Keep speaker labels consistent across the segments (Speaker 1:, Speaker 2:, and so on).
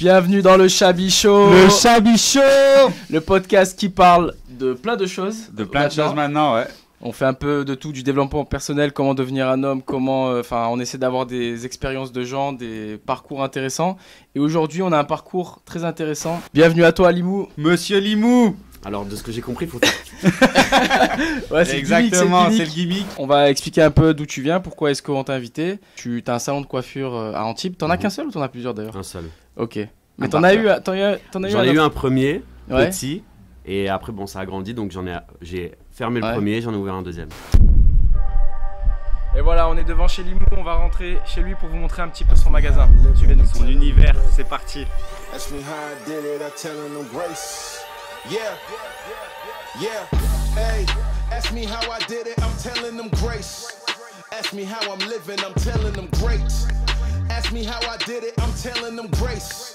Speaker 1: Bienvenue dans le Chablis Show.
Speaker 2: Le Chablis Show.
Speaker 1: Le podcast qui parle de plein de choses.
Speaker 2: De plein de choses maintenant, ouais.
Speaker 1: On fait un peu de tout, du développement personnel, comment devenir un homme, comment, on essaie d'avoir des expériences de gens, des parcours intéressants. Et aujourd'hui, on a un parcours très intéressant. Bienvenue à toi, Limou.
Speaker 2: Monsieur Limou.
Speaker 3: Alors, de ce que j'ai compris, il faut faire.
Speaker 1: Ouais, c'est
Speaker 2: exactement, c'est le gimmick.
Speaker 1: On va expliquer un peu d'où tu viens, pourquoi est-ce qu'on t'a invité. Tu as un salon de coiffure à Antibes. T'en as qu'un seul ou t'en as plusieurs d'ailleurs?
Speaker 3: Un seul.
Speaker 1: Ok. Mais t'en as eu
Speaker 3: J'en ai eu un premier,
Speaker 1: Ouais.
Speaker 3: petit. Et après, bon, ça a grandi, donc j'ai fermé le
Speaker 1: Ouais.
Speaker 3: premier, j'en ai ouvert un deuxième.
Speaker 1: Et voilà, on est devant chez Limou. On va rentrer chez lui pour vous montrer un petit peu son magasin. Suivez-nous.
Speaker 2: Son univers, c'est parti.
Speaker 4: Ask me how I did it, I tellin' them grace. Yeah, yeah, hey. Ask me how I did it, I'm telling them grace. Ask me how I'm living, I'm telling them great. Ask me how I did it, I'm telling them grace.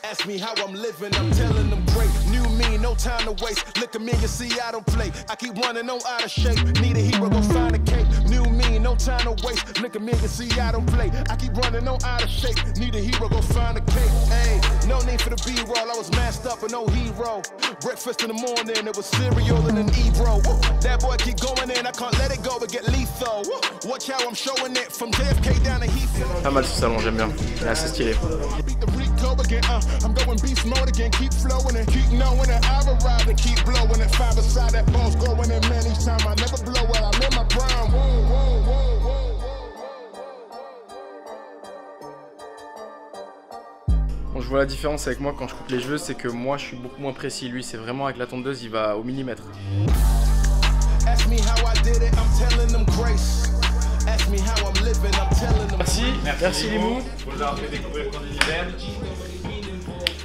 Speaker 4: Ask me how I'm living, I'm telling them great. New me, no time to waste. Look at me, you see I don't play. I keep running on out of shape. Need a hero, go find a cape. New me, no time to waste. Look at me, you see I don't play. I keep running on out of shape. Need a hero, go find a cape. Hey, no need for the B-roll. I was masked up and no hero. Breakfast in the morning, it was cereal and an E-bro. That boy keep going in, I can't let it go, it get lethal. Watch how I'm showing it from JFK down to Heathrow.
Speaker 1: Pas mal ce salon, j'aime bien. Il est assez stylé.
Speaker 4: Beat the Rico again, I'm going beast mode again, keep flowing and keep knowing it. I've arrived and keep blowing it. Five aside that ball's going in man each time. I never blow it, I'm in my prime. Whoa, whoa, whoa, whoa.
Speaker 1: Bon, je vois la différence avec moi quand je coupe les cheveux, c'est que moi je suis beaucoup moins précis. Lui, c'est vraiment avec la tondeuse, il va au millimètre.
Speaker 4: Ask me how I did it, I'm telling them grace. Ask me how I'm living, I'm telling them.
Speaker 1: Merci Limou.
Speaker 2: Pour nous avoir fait découvrir ton univers.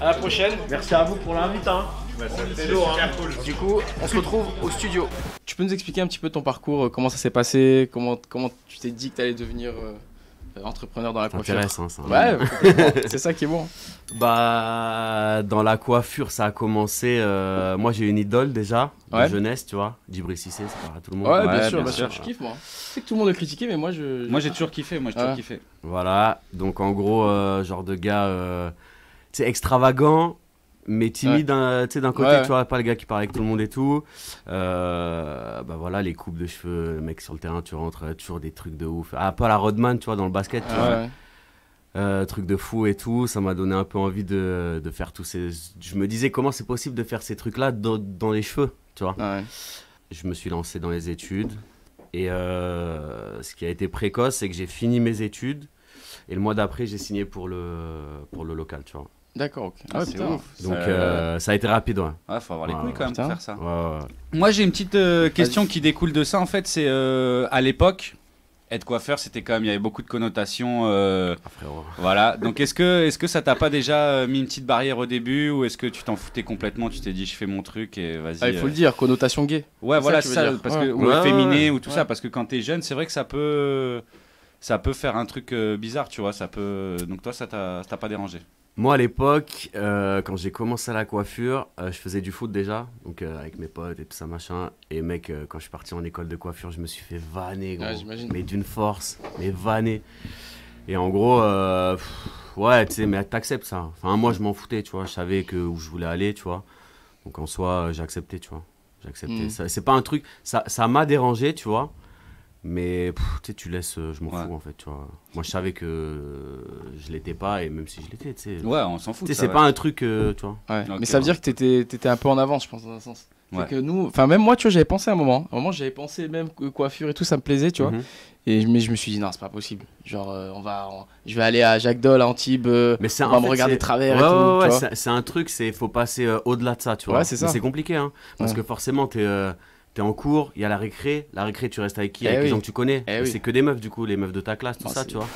Speaker 1: À la prochaine.
Speaker 3: Merci à vous pour l'invite. Hein.
Speaker 2: C'est super cool.
Speaker 1: Du coup, on se retrouve au studio. Tu peux nous expliquer un petit peu ton parcours, comment ça s'est passé, comment tu t'es dit que tu allais devenir entrepreneur dans la
Speaker 3: C'est
Speaker 1: coiffure?
Speaker 3: intéressant ça.
Speaker 1: Ouais, complètement. C'est ça qui est bon.
Speaker 3: Bah, dans la coiffure, ça a commencé. Moi, j'ai une idole déjà, de
Speaker 1: Ouais.
Speaker 3: jeunesse, tu vois. Djibril Cissé, ça parle à tout le monde.
Speaker 1: Ouais,
Speaker 2: Ouais,
Speaker 1: bien
Speaker 2: bien
Speaker 1: sûr.
Speaker 2: sûr.
Speaker 1: Je kiffe moi. Je sais que tout le monde a critiqué, mais moi je.
Speaker 2: Moi j'ai toujours kiffé,
Speaker 1: Ouais.
Speaker 3: Voilà, donc en gros, genre de gars, tu sais, extravagant, mais timide, tu sais, d'un côté,
Speaker 1: Ouais.
Speaker 3: tu vois, pas le gars qui parle avec tout le monde et tout. Bah voilà, les coupes de cheveux, le mec sur le terrain, tu rentres, toujours des trucs de ouf. Ah, pas la Rodman, tu vois, dans le basket, tu vois.
Speaker 1: Ouais.
Speaker 3: Truc de fou et tout, ça m'a donné un peu envie de faire tous ces... Je me disais comment c'est possible de faire ces trucs-là dans les cheveux, tu vois.
Speaker 1: Ouais.
Speaker 3: Je me suis lancé dans les études et ce qui a été précoce, c'est que j'ai fini mes études et le mois d'après, j'ai signé pour le local, tu vois.
Speaker 1: D'accord, ok.
Speaker 2: Ah,
Speaker 1: c'est
Speaker 2: putain.
Speaker 1: ouf.
Speaker 3: Donc ça a été rapide, ouais.
Speaker 2: Ouais, faut avoir les
Speaker 3: Ouais,
Speaker 2: couilles quand même
Speaker 1: putain.
Speaker 2: pour faire ça.
Speaker 3: Ouais, ouais.
Speaker 2: Moi j'ai une petite question qui découle de ça en fait, c'est à l'époque, être coiffeur c'était quand même, il y avait beaucoup de connotations.
Speaker 3: Ah, frérot.
Speaker 2: Voilà, donc est-ce que ça t'a pas déjà mis une petite barrière au début ou est-ce que tu t'en foutais complètement, tu t'es dit je fais mon truc et vas-y.
Speaker 1: Ah, il faut le dire, connotation gay.
Speaker 2: Ouais,
Speaker 1: C'est
Speaker 2: voilà,
Speaker 1: ça
Speaker 2: c'est
Speaker 1: que tu veux
Speaker 2: ça,
Speaker 1: dire.
Speaker 2: parce
Speaker 1: Ouais.
Speaker 2: que, ou
Speaker 3: Ouais,
Speaker 2: efféminé
Speaker 3: ouais,
Speaker 2: ou tout
Speaker 1: ouais.
Speaker 2: ça, parce que quand t'es jeune, c'est vrai que ça peut faire un truc bizarre, tu vois, ça peut. Donc toi, ça t'a pas dérangé.
Speaker 3: Moi, à l'époque, quand j'ai commencé à la coiffure, je faisais du foot déjà, donc avec mes potes et tout ça, machin. Et mec, quand je suis parti en école de coiffure, je me suis fait vanner, gros.
Speaker 1: Ouais, j'imagine.
Speaker 3: Mais d'une force, mais vanner. Et en gros, ouais, tu sais, mais t'acceptes ça. Enfin, moi, je m'en foutais, tu vois. Je savais où je voulais aller, tu vois. Donc en soi, j'ai accepté, tu vois. J'ai accepté.
Speaker 1: Mm.
Speaker 3: Ça, c'est pas un truc, ça m'a dérangé, tu vois. Mais tu sais, tu laisses, je m'en
Speaker 2: Ouais.
Speaker 3: fous en fait, tu vois. Moi, je savais que je l'étais pas, et même si je l'étais, tu sais.
Speaker 2: Ouais, on s'en fout.
Speaker 3: Tu sais,
Speaker 2: ça,
Speaker 3: c'est
Speaker 2: ouais.
Speaker 3: pas un truc, tu vois.
Speaker 1: Ouais.
Speaker 2: Ok,
Speaker 1: Mais ça veut
Speaker 2: ouais.
Speaker 1: dire que t'étais un peu en avance, je pense, dans un sens. C'est
Speaker 2: Ouais.
Speaker 1: que nous, enfin même moi, tu vois, j'avais pensé à un moment. J'avais pensé même que coiffure et tout, ça me plaisait, tu vois.
Speaker 3: Mhm.
Speaker 1: Mais je me suis dit non, c'est pas possible. Genre, je vais aller à Jacques Dole, à Antibes.
Speaker 3: Mais c'est
Speaker 1: On
Speaker 3: en
Speaker 1: va
Speaker 3: fait,
Speaker 1: me regarder
Speaker 3: c'est-
Speaker 1: travers
Speaker 3: Ouais,
Speaker 1: et tout.
Speaker 3: ouais,
Speaker 1: tu
Speaker 3: ouais,
Speaker 1: vois.
Speaker 3: c'est un truc, faut passer au-delà de ça, tu vois.
Speaker 1: Ouais, c'est ça.
Speaker 3: Mais c'est compliqué, hein. Parce
Speaker 1: Ouais.
Speaker 3: que forcément, t'es en cours, il y a la récré. La récré, tu restes avec qui?
Speaker 1: Eh
Speaker 3: Avec
Speaker 1: oui.
Speaker 3: les gens que tu connais.
Speaker 1: Eh
Speaker 3: Et
Speaker 1: oui.
Speaker 3: c'est que des meufs, du coup, les meufs de ta classe, tout
Speaker 1: Bah,
Speaker 3: ça,
Speaker 1: c'est-
Speaker 3: tu vois.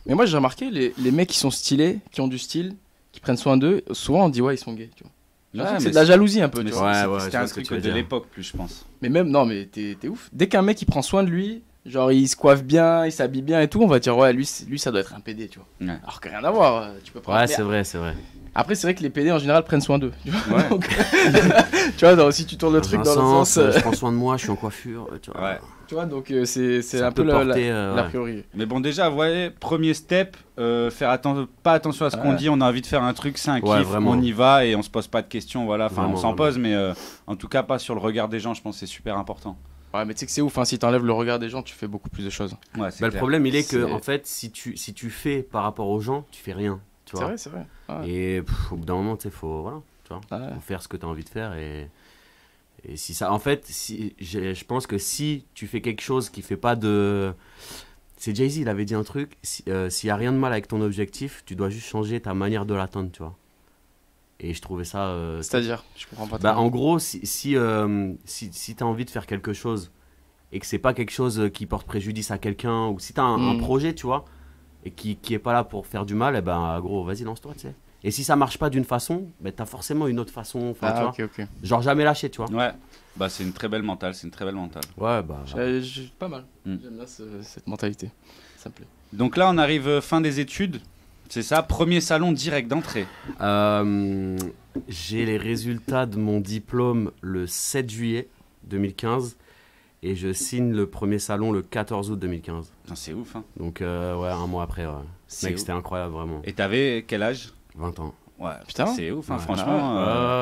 Speaker 1: Mais moi, j'ai remarqué, les mecs qui sont stylés, qui ont du style, qui prennent soin d'eux, souvent on dit ouais, ils sont gays, tu vois. J'ai l'impression que c'est de la jalousie un peu,
Speaker 2: Mais
Speaker 1: tu
Speaker 2: c'est-
Speaker 1: vois.
Speaker 3: Ouais,
Speaker 2: c'est-
Speaker 3: ouais,
Speaker 2: c'était
Speaker 3: je vois
Speaker 2: un
Speaker 3: ce que
Speaker 2: truc
Speaker 3: tu veux
Speaker 2: de
Speaker 3: dire.
Speaker 2: l'époque, plus je pense.
Speaker 1: Mais même, non, mais t'es ouf. Dès qu'un mec il prend soin de lui, genre il se coiffe bien, il s'habille bien et tout, on va dire ouais, lui ça doit être un PD, tu vois.
Speaker 2: Ouais.
Speaker 1: Alors que rien à voir, tu peux prendre.
Speaker 3: Ouais,
Speaker 1: Mais
Speaker 3: c'est vrai, c'est vrai.
Speaker 1: Après, c'est vrai que les PD en général prennent soin d'eux. Tu vois,
Speaker 2: Ouais.
Speaker 1: donc, tu vois, si tu tournes le truc dans le sens.
Speaker 3: je prends soin de moi, je suis en coiffure. Tu vois.
Speaker 2: Ouais.
Speaker 1: Tu vois, donc c'est
Speaker 3: Ça
Speaker 1: un peu
Speaker 3: peut porter,
Speaker 1: la
Speaker 3: ouais.
Speaker 1: priori.
Speaker 2: Mais bon, déjà, vous voyez, premier step, pas attention à ce qu'on
Speaker 1: Ouais.
Speaker 2: dit. On a envie de faire un truc, c'est un
Speaker 3: Ouais,
Speaker 2: kiff,
Speaker 3: vraiment.
Speaker 2: on y va et on se pose pas de questions. Voilà, enfin, on
Speaker 3: Vraiment,
Speaker 2: s'en
Speaker 3: vraiment.
Speaker 2: pose, mais en tout cas, pas sur le regard des gens. Je pense que c'est super important.
Speaker 1: Ouais, mais tu sais que c'est ouf, hein, si t'enlèves le regard des gens, tu fais beaucoup plus de choses.
Speaker 2: Ouais, c'est
Speaker 3: Bah, le
Speaker 2: clair.
Speaker 3: problème, il est que,
Speaker 1: C'est-
Speaker 3: en fait, si tu fais par rapport aux gens, tu fais rien. Tu
Speaker 1: C'est
Speaker 3: vois.
Speaker 1: vrai, c'est vrai. Ouais.
Speaker 3: Et au bout d'un moment, tu sais, faut, voilà, tu vois,
Speaker 1: Ouais.
Speaker 3: faut faire ce que tu as envie de faire. Et si ça, en fait, je pense que si tu fais quelque chose qui fait pas de. C'est Jay-Z, il avait dit un truc, s'il n'y a rien de mal avec ton objectif, tu dois juste changer ta manière de l'atteindre, tu vois. Et je trouvais ça.
Speaker 1: C'est-à-dire, je comprends pas.
Speaker 3: Bah,
Speaker 1: trop.
Speaker 3: en gros, si tu as envie de faire quelque chose et que c'est pas quelque chose qui porte préjudice à quelqu'un, ou si tu as un projet, tu vois, et qui est pas là pour faire du mal, eh ben, gros, vas-y, lance-toi, tu sais. Et si ça marche pas d'une façon, ben, tu as forcément une autre façon, tu
Speaker 1: Ah,
Speaker 3: vois.
Speaker 1: ok, ok.
Speaker 3: Genre jamais lâcher, tu vois.
Speaker 2: Ouais, bah, c'est une très belle mentale. C'est une très belle mentale.
Speaker 3: Ouais, bah.
Speaker 1: Pas mal.
Speaker 2: Mm.
Speaker 1: J'aime bien cette mentalité. Ça me plaît.
Speaker 2: Donc là, on arrive fin des études. C'est ça, premier salon direct d'entrée.
Speaker 3: J'ai les résultats de mon diplôme le 7 juillet 2015 et je signe le premier salon le 14 août 2015.
Speaker 2: Putain, c'est ouf, hein.
Speaker 3: Donc, ouais, un mois après, ouais.
Speaker 2: C'est
Speaker 3: Mec,
Speaker 2: ouf.
Speaker 3: c'était incroyable, vraiment.
Speaker 2: Et t'avais quel âge?
Speaker 3: 20 ans.
Speaker 2: Ouais,
Speaker 1: Putain.
Speaker 2: c'est ouf, hein,
Speaker 3: Ouais.
Speaker 2: franchement.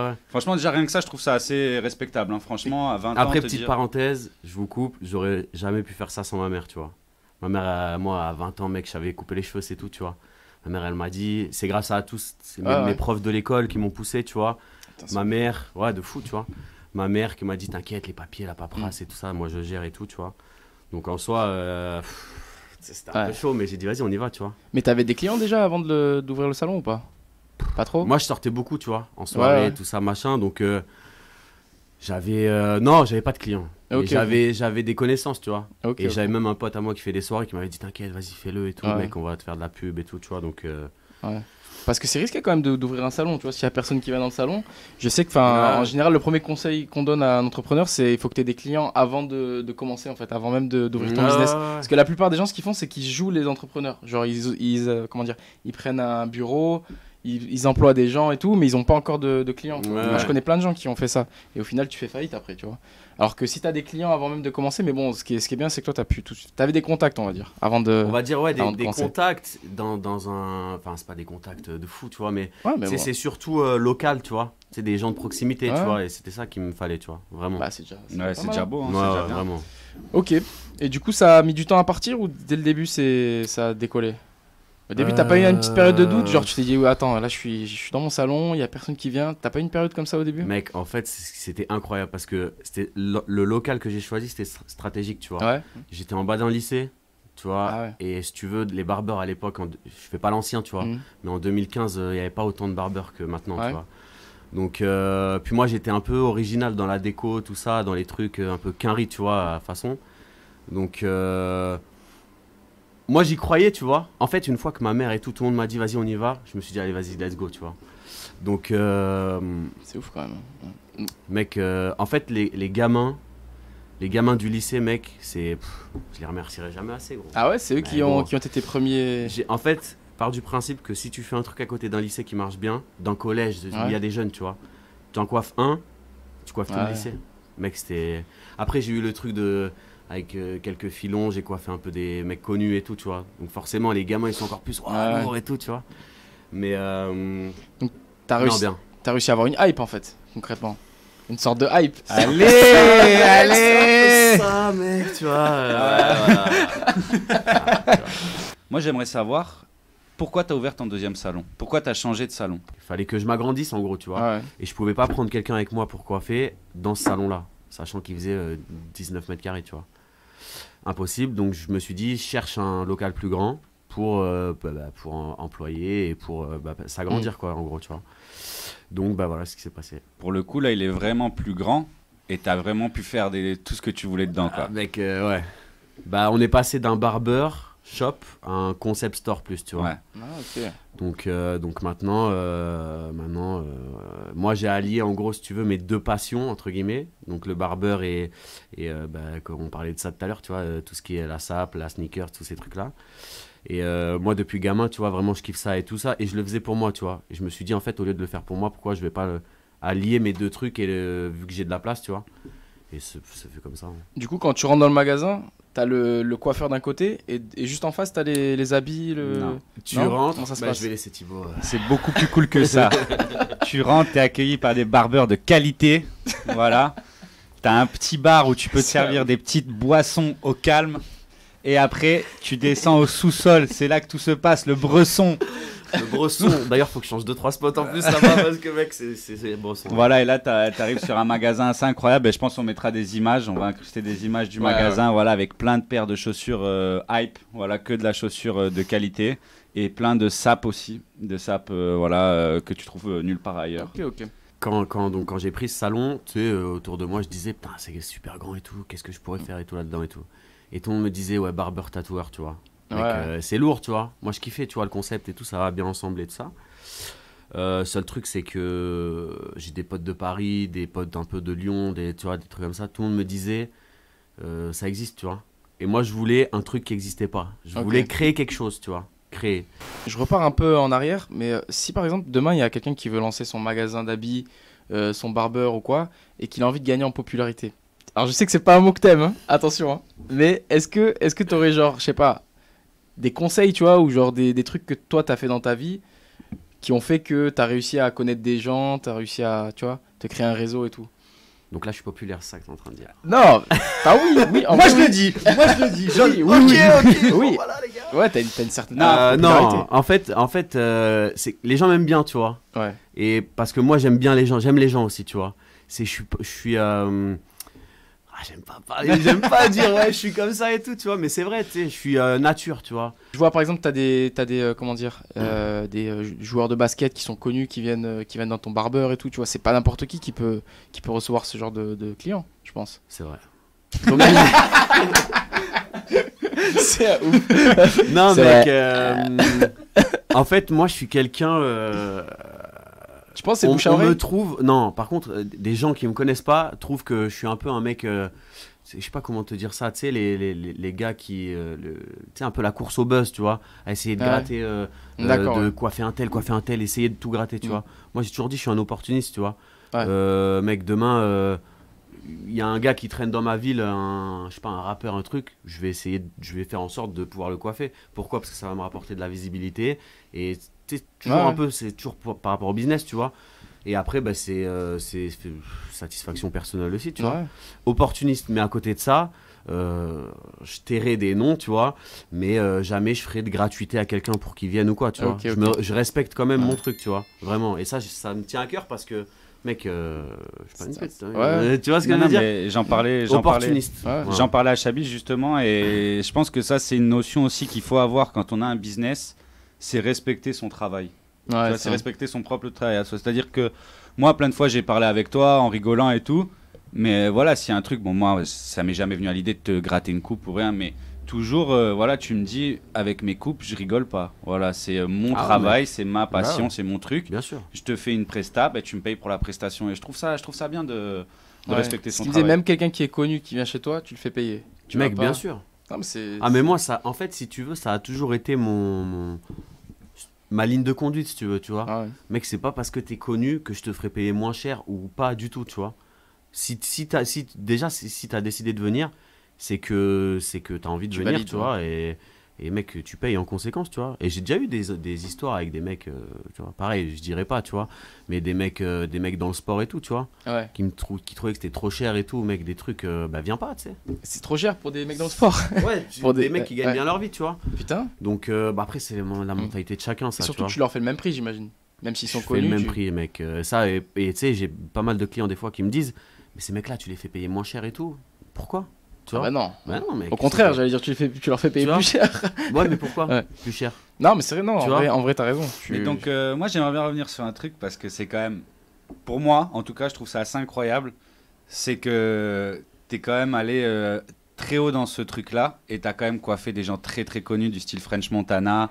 Speaker 3: Ouais.
Speaker 2: Franchement, déjà rien que ça, je trouve ça assez respectable. Hein. Franchement, à 20 ans,
Speaker 3: Après,
Speaker 2: te
Speaker 3: petite
Speaker 2: dire-
Speaker 3: parenthèse, je vous coupe, j'aurais jamais pu faire ça sans ma mère, tu vois. Ma mère, moi, à 20 ans, mec, j'avais coupé les cheveux, c'est tout, tu vois. Ma mère, elle m'a dit, c'est grâce à tous, c'est
Speaker 1: Ah,
Speaker 3: mes
Speaker 1: ouais.
Speaker 3: profs de l'école qui m'ont poussé, tu vois.
Speaker 1: Putain,
Speaker 3: Ma mère, ouais, de fou, tu vois. Ma mère qui m'a dit, t'inquiète, les papiers, la paperasse et tout ça, moi je gère et tout, tu vois. Donc en soi, c'était un peu
Speaker 1: Ouais.
Speaker 3: chaud, mais j'ai dit, vas-y, on y va, tu vois.
Speaker 1: Mais t'avais des clients déjà avant d'ouvrir le salon ou pas? Pas trop?
Speaker 3: Moi, je sortais beaucoup, tu vois, en soirée,
Speaker 1: Ouais.
Speaker 3: tout ça, machin. Donc, non, j'avais pas de clients. Mais
Speaker 1: Ok,
Speaker 3: j'avais des connaissances, tu vois.
Speaker 1: Ok,
Speaker 3: Et
Speaker 1: ok.
Speaker 3: j'avais même un pote à moi qui fait des soirées qui m'avait dit, t'inquiète, vas-y, fais-le et tout,
Speaker 1: Ouais.
Speaker 3: mec, on va te faire de la pub et tout, tu vois. Donc,
Speaker 1: Parce que c'est risqué quand même d'ouvrir un salon, tu vois, s'il y a personne qui va dans le salon. Je sais que,
Speaker 3: Ouais.
Speaker 1: en général, le premier conseil qu'on donne à un entrepreneur, c'est il faut que tu aies des clients avant de commencer, en fait, avant même d'ouvrir ton business. Parce que la plupart des gens, ce qu'ils font, c'est qu'ils jouent les entrepreneurs. Genre, comment dire, ils prennent un bureau, ils emploient des gens et tout, mais ils n'ont pas encore de clients. tu vois.
Speaker 3: Ouais.
Speaker 1: Moi, je connais plein de gens qui ont fait ça. Et au final, tu fais faillite après, tu vois. Alors que si tu as des clients avant même de commencer, mais bon, ce qui est bien, c'est que toi, t'avais des contacts, on va dire, avant de.
Speaker 3: On va dire, ouais,
Speaker 1: avant de
Speaker 3: des
Speaker 1: commencer.
Speaker 3: contacts dans un. Enfin, c'est pas des contacts de fou, tu vois, mais
Speaker 1: Ouais, mais bon.
Speaker 3: c'est surtout local, tu vois. C'est des gens de proximité,
Speaker 1: Ouais.
Speaker 3: tu vois, et c'était ça qu'il me fallait, tu vois, vraiment.
Speaker 1: Bah, c'est déjà.
Speaker 2: Ouais,
Speaker 1: pas
Speaker 2: c'est
Speaker 1: mal,
Speaker 2: déjà
Speaker 1: hein.
Speaker 2: beau. Hein,
Speaker 3: Ouais,
Speaker 2: c'est déjà
Speaker 3: ouais,
Speaker 2: bien.
Speaker 3: vraiment.
Speaker 1: Ok. Et du coup, ça a mis du temps à partir ou dès le début, ça a décollé? Au début, t'as pas eu une petite période de doute? Genre, tu t'es dit, ouais, attends, là, je suis dans mon salon, il y a personne qui vient. T'as pas eu une période comme ça au début?
Speaker 3: Mec, en fait, c'était incroyable parce que c'était le local que j'ai choisi, c'était stratégique, tu vois.
Speaker 1: Ouais.
Speaker 3: J'étais en bas d'un lycée, tu vois,
Speaker 1: Ah ouais.
Speaker 3: et si tu veux, les barbeurs à l'époque, je fais pas l'ancien, tu vois,
Speaker 1: Mhm.
Speaker 3: mais en 2015, il y avait pas autant de barbeurs que maintenant,
Speaker 1: Ouais.
Speaker 3: tu vois. Donc, puis moi, j'étais un peu original dans la déco, tout ça, dans les trucs un peu quinri, tu vois, à façon. Donc, moi, j'y croyais, tu vois. En fait, une fois que ma mère et tout le monde m'a dit, vas-y, on y va, je me suis dit, allez, vas-y, let's go, tu vois. Donc,
Speaker 1: C'est ouf quand même. Ouais.
Speaker 3: mec, en fait, les gamins du lycée, mec, je les remercierai jamais assez, gros.
Speaker 1: Ah ouais, c'est eux
Speaker 3: Ouais,
Speaker 1: qui
Speaker 3: bon.
Speaker 1: ont été premiers.
Speaker 3: En fait, part du principe que si tu fais un truc à côté d'un lycée qui marche bien, d'un collège, où il y
Speaker 1: Ouais.
Speaker 3: a des jeunes, tu vois, tu en coiffes un, tu coiffes tout le
Speaker 1: Ouais.
Speaker 3: lycée. Mec, c'était. Après, j'ai eu le truc avec quelques filons, j'ai coiffé un peu des mecs connus et tout, tu vois. Donc, forcément, les gamins, ils sont encore plus
Speaker 1: Ouais.
Speaker 3: lourds et tout, tu vois. Mais.
Speaker 1: T'as
Speaker 3: Non,
Speaker 1: réussi,
Speaker 3: bien.
Speaker 1: t'as réussi à avoir une hype en fait, concrètement. Une sorte de hype.
Speaker 2: Allez, allez.
Speaker 3: Ça, mec, tu vois.
Speaker 2: Moi, j'aimerais savoir pourquoi tu as ouvert ton deuxième salon. Pourquoi tu as changé de salon?
Speaker 3: Il fallait que je m'agrandisse, en gros, tu vois.
Speaker 1: Ouais.
Speaker 3: Et je pouvais pas prendre quelqu'un avec moi pour coiffer dans ce salon-là, sachant qu'il faisait 19 mètres carrés, tu vois. Impossible, donc je me suis dit, je cherche un local plus grand pour employer et pour s'agrandir, quoi, en gros, tu vois. Donc, voilà ce qui s'est passé.
Speaker 2: Pour le coup, là, il est vraiment plus grand et tu as vraiment pu faire tout ce que tu voulais dedans, quoi.
Speaker 3: Mec, ouais. On est passé d'un barber shop à un concept store plus, tu vois.
Speaker 2: Ouais.
Speaker 1: Ah, ok.
Speaker 3: Donc maintenant, moi j'ai allié en gros, si tu veux, mes deux passions, entre guillemets. Donc le barber et comme on parlait de ça tout à l'heure, tu vois, tout ce qui est la sape, la sneaker, tous ces trucs-là. Et moi, depuis gamin, tu vois, vraiment, je kiffe ça et tout ça. Et je le faisais pour moi, tu vois. Et je me suis dit, en fait, au lieu de le faire pour moi, pourquoi je vais pas allier mes deux trucs vu que j'ai de la place, tu vois. Et ça fait comme ça. Hein.
Speaker 1: Du coup, quand tu rentres dans le magasin, t'as le coiffeur d'un côté et juste en face, t'as les habits.
Speaker 2: Non.
Speaker 3: Tu
Speaker 1: Non,
Speaker 3: rentres,
Speaker 1: comment ça se
Speaker 3: bah,
Speaker 1: passe
Speaker 3: je vais laisser Thibaut.
Speaker 2: C'est beaucoup plus cool que ça. Tu rentres, t'es accueilli par des barbeurs de qualité. Voilà. T'as un petit bar où tu peux te servir des petites boissons au calme. Et après, tu descends au sous-sol. C'est là que tout se passe, le Bresson.
Speaker 3: Le Bresson. D'ailleurs, faut que je change 2-3 spots en plus là-bas parce que, mec, c'est Bresson.
Speaker 2: Voilà, et là, t'arrives sur un magasin assez incroyable. Et je pense qu'on mettra des images. On va incruster des images du magasin, voilà, avec plein de paires de chaussures hype. Voilà, que de la chaussure de qualité. Et plein de sapes aussi. De sapes, voilà, que tu trouves nulle part ailleurs.
Speaker 1: Ok.
Speaker 3: Quand j'ai pris ce salon, tu sais, autour de moi, je disais, putain, c'est super grand et tout, qu'est-ce que je pourrais faire et tout là-dedans et tout. Et tout le monde me disait, ouais, barbeur tatoueur, tu vois.
Speaker 1: Ouais.
Speaker 3: C'est lourd, tu vois. Moi, je kiffais, tu vois, le concept et tout, ça va bien ensemble et tout ça. Seul truc, c'est que j'ai des potes de Paris, des potes un peu de Lyon, tu vois, des trucs comme ça. Tout le monde me disait, ça existe, tu vois. Et moi, je voulais un truc qui n'existait pas. Je voulais créer quelque chose, tu vois. Créer.
Speaker 1: Je repars un peu en arrière, mais si par exemple demain il y a quelqu'un qui veut lancer son magasin d'habits, son barbeur ou quoi, et qu'il a envie de gagner en popularité. Alors je sais que c'est pas un mot que t'aimes, hein, attention, hein, mais est-ce que t'aurais genre, je sais pas, des conseils, tu vois, ou genre des trucs que toi t'as fait dans ta vie qui ont fait que t'as réussi à connaître des gens, t'as réussi à, tu vois, te créer un réseau et tout.
Speaker 3: Donc là, je suis populaire, c'est ça que t'es en train de dire.
Speaker 1: Non, ah oui,
Speaker 2: Moi, je le dis.
Speaker 1: oui,
Speaker 3: Ok,
Speaker 1: oui.
Speaker 3: bon, voilà, les gars.
Speaker 1: Ouais, t'as une certaine
Speaker 3: Non,
Speaker 1: popularité.
Speaker 3: en fait les gens m'aiment bien, tu vois.
Speaker 1: Ouais.
Speaker 3: Et parce que moi, j'aime bien les gens, j'aime les gens aussi, tu vois. Je suis j'aime pas parler, j'aime pas dire ouais, je suis comme ça et tout, tu vois, mais c'est vrai, tu sais, je suis nature, tu vois.
Speaker 1: Je vois par exemple, t'as des comment dire, des joueurs de basket qui sont connus, qui viennent dans ton barbeur et tout, tu vois, c'est pas n'importe qui peut recevoir ce genre de client, je pense.
Speaker 3: C'est vrai.
Speaker 1: Donc, c'est ouf.
Speaker 3: Non,
Speaker 1: C'est
Speaker 3: mec, en fait, moi, je suis quelqu'un.
Speaker 1: Je pense que c'est bouche à
Speaker 3: on
Speaker 1: oreille.
Speaker 3: me trouve. Non, par contre, des gens qui me connaissent pas trouvent que je suis un peu un mec. Je sais pas comment te dire ça, tu sais, les gars qui. Tu sais, un peu la course au buzz, tu vois, à essayer de gratter,
Speaker 1: D'accord,
Speaker 3: de
Speaker 1: ouais.
Speaker 3: coiffer un tel, essayer de tout gratter, tu vois. Moi, j'ai toujours dit, je suis un opportuniste, tu vois.
Speaker 1: Ouais.
Speaker 3: Mec, demain. Il y a un gars qui traîne dans ma ville, je sais pas, un rappeur, un truc, je vais faire en sorte de pouvoir le coiffer. Pourquoi ? Parce que ça va me rapporter de la visibilité et c'est toujours un peu, c'est toujours par rapport au business, tu vois. Et après, bah, c'est satisfaction personnelle aussi, tu vois. Opportuniste, mais à côté de ça, je tairai des noms, tu vois, mais jamais je ferai de gratuité à quelqu'un pour qu'il vienne ou quoi, tu vois. Je respecte quand même mon truc, tu vois, vraiment. Et ça me tient à cœur parce que mec, je suis pas une pète. Tu vois ce que je veux dire ?
Speaker 2: J'en parlais.
Speaker 3: Opportuniste.
Speaker 2: J'en parlais à Chabis justement, et je pense que ça, c'est une notion aussi qu'il faut avoir quand on a un business, c'est respecter son travail. C'est respecter son propre travail. C'est-à-dire que moi, plein de fois, j'ai parlé avec toi en rigolant et tout, mais voilà, s'il y a un truc, bon, moi, ça m'est jamais venu à l'idée de te gratter une coupe ou rien, mais toujours, voilà, tu me dis, avec mes coupes, je rigole pas. Voilà, c'est mon travail, c'est ma passion, c'est mon truc.
Speaker 3: Bien sûr.
Speaker 2: Je te fais une presta, bah, tu me payes pour la prestation. Et je trouve ça bien de respecter son
Speaker 1: Ce qui
Speaker 2: travail.
Speaker 1: disait, même quelqu'un qui est connu, qui vient chez toi, tu le fais payer.
Speaker 3: Mec, bien sûr.
Speaker 1: Non, mais
Speaker 3: mais moi, ça, en fait, si tu veux, ça a toujours été ma ligne de conduite, si tu veux, tu vois.
Speaker 1: Ah ouais.
Speaker 3: Mec, c'est pas parce que t'es connu que je te ferai payer moins cher ou pas du tout, tu vois. Si t'as décidé de venir, c'est que t'as envie de venir,
Speaker 1: valides,
Speaker 3: tu vois, et mec, tu payes en conséquence, tu vois. Et j'ai déjà eu des histoires avec des mecs, tu vois, pareil, je dirais pas, tu vois, mais des mecs dans le sport et tout, tu vois, qui trouvaient que c'était trop cher et tout, mec, des trucs, bah viens pas, tu sais.
Speaker 1: C'est trop cher pour des mecs dans le sport.
Speaker 3: Ouais, pour des mecs qui gagnent bien leur vie, tu vois.
Speaker 1: Putain.
Speaker 3: Donc, bah après, c'est la mentalité de chacun, ça,
Speaker 1: et surtout,
Speaker 3: tu
Speaker 1: tu leur fais le même prix, j'imagine. Même s'ils sont
Speaker 3: fais
Speaker 1: connus.
Speaker 3: le même prix, mec. Ça, et tu sais, j'ai pas mal de clients des fois qui me disent, mais ces mecs-là, tu les fais payer moins cher et tout. Pourquoi ? Tu vois ?
Speaker 1: Bah non,
Speaker 3: mec.
Speaker 1: Au contraire, j'allais dire, tu leur fais payer plus cher.
Speaker 3: Ouais, mais pourquoi plus cher ?
Speaker 1: Non, mais c'est vrai, non, en vrai, t'as raison.
Speaker 2: Mais donc, moi, j'aimerais bien revenir sur un truc parce que c'est quand même, pour moi, en tout cas, je trouve ça assez incroyable. C'est que t'es quand même allé très haut dans ce truc-là et t'as quand même coiffé des gens très très connus du style French Montana,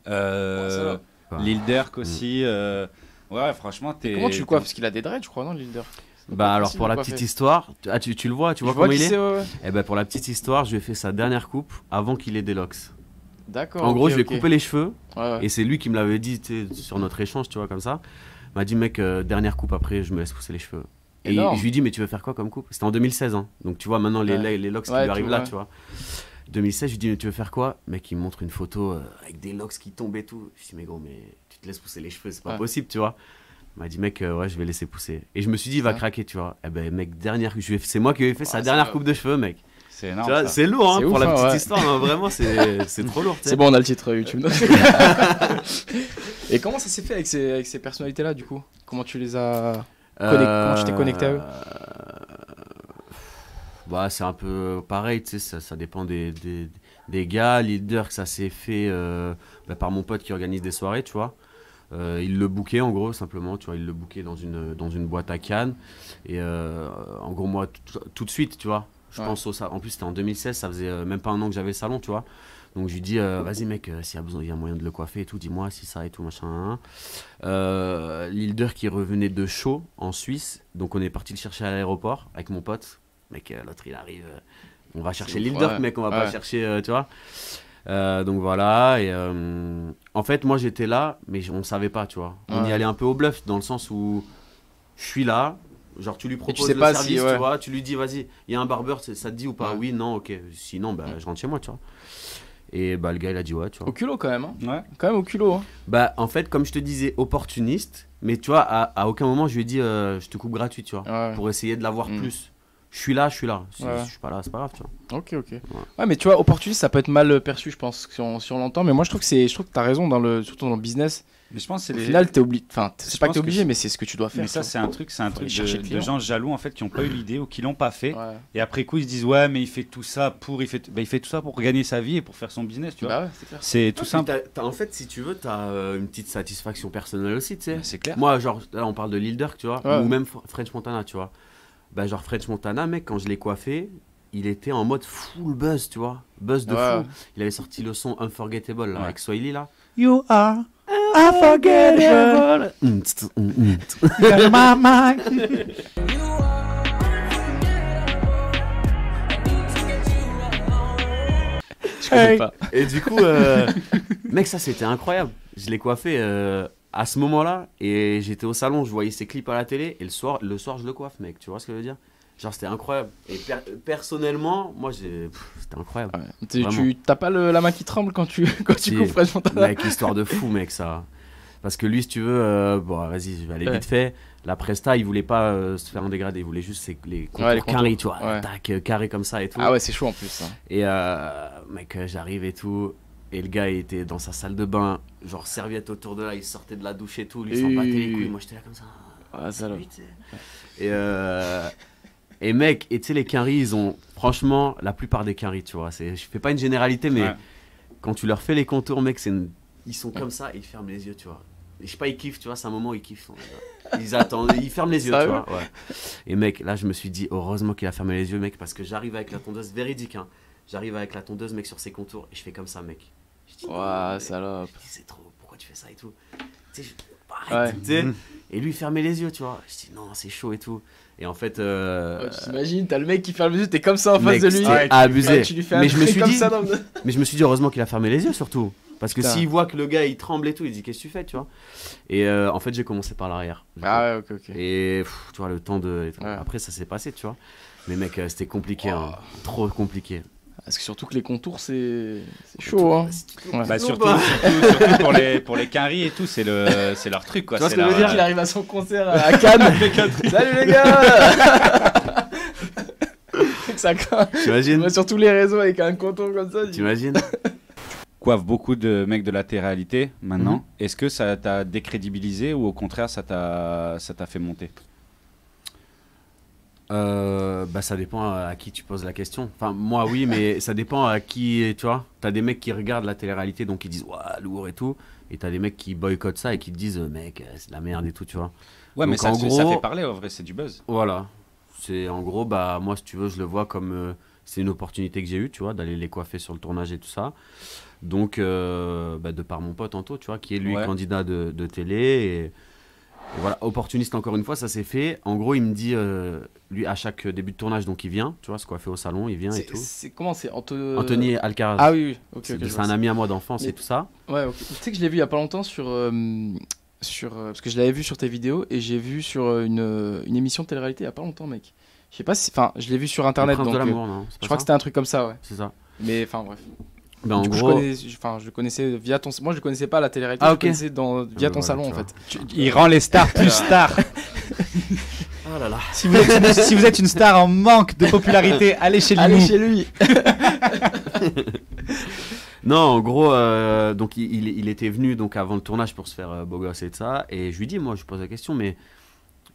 Speaker 2: Lil Durk aussi. Ouais, franchement,
Speaker 1: Comment tu le coiffes ? Parce qu'il a des dreads, je crois, non, Lil Durk ?
Speaker 3: Bah alors pour la petite histoire, tu le vois, tu vois comment il est ?
Speaker 1: Ouais.
Speaker 3: Eh ben pour la petite histoire, je lui ai fait sa dernière coupe avant qu'il ait des locks.
Speaker 1: D'accord.
Speaker 3: En gros, je lui ai coupé les cheveux.
Speaker 1: Ouais.
Speaker 3: Et c'est lui qui me l'avait dit sur notre échange, tu vois, comme ça. Il m'a dit, mec, dernière coupe après, je me laisse pousser les cheveux. Et je lui dis, mais tu veux faire quoi comme coupe? C'était en 2016, hein. Donc tu vois, maintenant, les locks qui lui arrivent là, tu vois. 2016, je lui dis, mais tu veux faire quoi? Mec, il me montre une photo avec des locks qui tombent et tout. Je dis, mais gros, mais tu te laisses pousser les cheveux, c'est pas possible, tu vois. Il m'a dit, mec, ouais, je vais laisser pousser. Et je me suis dit, il va craquer, tu vois. Eh ben, mec, c'est moi qui lui ai fait sa dernière coupe de cheveux, mec.
Speaker 2: C'est énorme.
Speaker 3: C'est lourd, hein, pour la petite histoire, hein, vraiment, c'est trop lourd.
Speaker 1: C'est bon, on a le titre YouTube. Et comment ça s'est fait avec ces personnalités-là, du coup? Comment tu les as comment tu t'es connecté à eux?
Speaker 3: Bah, c'est un peu pareil, tu sais, ça dépend des gars. Leader, que ça s'est fait par mon pote qui organise des soirées, tu vois. Il le bookait en gros, simplement, tu vois, il le bookait dans une boîte à Cannes. Et en gros, moi, tout de suite, tu vois, je pense au salon. En plus, c'était en 2016, ça faisait même pas un an que j'avais le salon, tu vois. Donc je lui dis, vas-y mec, s'il y a besoin, il y a moyen de le coiffer et tout, dis-moi si ça et tout, machin. L'Hilder qui revenait de show en Suisse, donc on est parti le chercher à l'aéroport avec mon pote. Mec, l'autre il arrive, on va chercher l'Hilder, mec, on va pas chercher, tu vois. Donc voilà, et en fait, moi j'étais là, mais on savait pas, tu vois. On y allait un peu au bluff, dans le sens où je suis là. Genre tu lui proposes le service, tu vois, tu lui dis vas-y, il y a un barbeur, ça te dit ou pas? Oui, non, ok. Sinon, bah, je rentre chez moi, tu vois. Et bah, le gars, il a dit ouais, tu vois.
Speaker 1: Au culot quand même, hein. Ouais. Quand même au culot, hein.
Speaker 3: Bah, en fait, comme je te disais, opportuniste, mais tu vois, à aucun moment, je lui ai dit je te coupe gratuit, tu vois, pour essayer de l'avoir plus. Je suis là. Si je suis pas là, c'est pas grave, tu vois.
Speaker 1: Ok. Ouais, mais tu vois, opportuniste, ça peut être mal perçu, je pense, si on l'entend. Mais moi, je trouve que t'as raison, surtout dans le business.
Speaker 2: Mais je pense que
Speaker 1: au final, t'es obligé. Enfin, c'est pas que t'es obligé, mais c'est ce que tu dois faire.
Speaker 2: Mais ça, c'est un truc de gens jaloux en fait qui n'ont pas eu l'idée ou qui l'ont pas fait. Ouais. Et après coup, ils se disent ouais, mais il fait tout ça pour gagner sa vie et pour faire son business, tu vois.
Speaker 1: Bah ouais, c'est clair.
Speaker 2: C'est tout simple.
Speaker 3: En fait, si tu veux, t'as une petite satisfaction personnelle aussi, tu sais.
Speaker 2: Bah, c'est clair.
Speaker 3: Moi, genre, là, on parle de Lil Durk, tu vois, ou même French Montana, tu vois. Bah, genre French Montana, mec, quand je l'ai coiffé, il était en mode full buzz, tu vois, buzz de fou. Il avait sorti le son Unforgettable là, avec Swahili là.
Speaker 2: You are unforgettable. You're my mind.
Speaker 1: Je connais pas.
Speaker 3: Et du coup, mec, ça c'était incroyable. Je l'ai coiffé à ce moment-là et j'étais au salon, je voyais ses clips à la télé et le soir je le coiffe, mec. Tu vois ce que je veux dire? Genre c'était incroyable. Et personnellement, moi c'était incroyable.
Speaker 1: Ouais. Tu t'as pas la main qui tremble quand tu coupes French Montana?
Speaker 3: Mec, histoire de fou, mec, ça. Parce que lui, si tu veux, bon, vas-y, je vais aller vite fait. La Presta, il voulait pas se faire un dégradé, il voulait juste les contours carrés, tu vois, tac, carré comme ça et tout.
Speaker 1: Ah ouais, c'est chaud en plus. Hein.
Speaker 3: Et mec, j'arrive et tout. Et le gars, il était dans sa salle de bain, genre serviette autour de là, il sortait de la douche et tout, lui s'en battait les couilles. Moi, j'étais là comme ça.
Speaker 1: Ah, ça
Speaker 3: Et mec, et tu sais, les quinries, ils ont, franchement, la plupart des quinries, tu vois, je fais pas une généralité, mais quand tu leur fais les contours, mec, ils sont comme ça, ils ferment les yeux, tu vois. Et je sais pas, ils kiffent, tu vois, c'est un moment où ils kiffent. Ils attendent, ils ferment les yeux, tu vois. Ouais. Et mec, là, je me suis dit, heureusement qu'il a fermé les yeux, mec, parce que j'arrive avec la tondeuse, véridique, hein. J'arrive avec la tondeuse, mec, sur ses contours, et je fais comme ça, mec. Je dis,
Speaker 1: salope.
Speaker 3: Je dis, c'est trop, pourquoi tu fais ça et tout? Tu sais, arrête, tu sais. Et lui, il fermait les yeux, tu vois. Je dis, non, c'est chaud et tout. Et en fait.
Speaker 1: T'imagines, t'as le mec qui ferme les yeux, t'es comme ça en face de lui.
Speaker 3: Abusé.
Speaker 1: Tu lui fais mais je me
Speaker 3: suis dit, heureusement qu'il a fermé les yeux, surtout. Parce que s'il voit que le gars il tremble et tout, il dit qu'est-ce que tu fais, tu vois. Et en fait, j'ai commencé par l'arrière.
Speaker 1: Ah ouais, ok.
Speaker 3: Et tu vois, le temps de. Après, ça s'est passé, tu vois. Mais mec, c'était compliqué, hein. Trop compliqué.
Speaker 1: Parce que surtout que les contours, c'est chaud, hein.
Speaker 2: Bah, surtout pour les quinries et tout, c'est leur truc, quoi.
Speaker 1: Tu vois ce que je veux dire? Il arrive à son concert à Cannes. Salut les gars. Ça craint.
Speaker 3: T'imagines?
Speaker 1: Sur tous les réseaux avec un contour comme ça.
Speaker 3: T'imagines?
Speaker 2: Coiffe beaucoup de mecs de la télé-réalité maintenant. Est-ce que ça t'a décrédibilisé ou au contraire ça t'a fait monter?
Speaker 3: Bah ça dépend à qui tu poses la question. Enfin moi oui, mais ça dépend à qui, tu vois. T'as des mecs qui regardent la télé-réalité donc ils disent ouah lourd et tout, et t'as des mecs qui boycottent ça et qui te disent mec c'est de la merde et tout, tu vois.
Speaker 2: Ouais, donc, mais ça fait parler en vrai, c'est du buzz.
Speaker 3: Voilà, c'est en gros bah moi si tu veux je le vois comme c'est une opportunité que j'ai eue, tu vois, d'aller les coiffer sur le tournage et tout ça. Donc, de par mon pote Anto, tu vois, qui est lui candidat de télé. Et voilà, opportuniste encore une fois, ça s'est fait. En gros, il me dit, lui, à chaque début de tournage, donc il vient, tu vois, se coiffer au salon, il vient et tout.
Speaker 1: Comment c'est
Speaker 3: Anthony Alcaraz.
Speaker 1: Ah oui, ok.
Speaker 3: C'est un ami à moi d'enfance et tout ça.
Speaker 1: Ouais, ok. Tu sais que je l'ai vu il y a pas longtemps parce que je l'avais vu sur tes vidéos et j'ai vu sur une émission de télé-réalité il y a pas longtemps, mec. Je sais pas si. Enfin, je l'ai vu sur internet.
Speaker 3: Le Prince de l'amour, non,
Speaker 1: je crois que c'était un truc comme ça, ouais.
Speaker 3: C'est ça.
Speaker 1: Mais enfin, bref.
Speaker 3: Ben, en gros,
Speaker 1: je le connaissais via ton. Moi, je le connaissais pas à la télé-réalité.
Speaker 3: Ah,
Speaker 1: je le connaissais via ton salon, en fait.
Speaker 2: Il rend les stars plus stars.
Speaker 3: Oh là là.
Speaker 2: Si vous êtes une star en manque de popularité, allez chez lui.
Speaker 1: Allez chez lui.
Speaker 3: Non, en gros, donc il était venu donc avant le tournage pour se faire beau gosse et de ça. Et je lui dis, moi, je pose la question, mais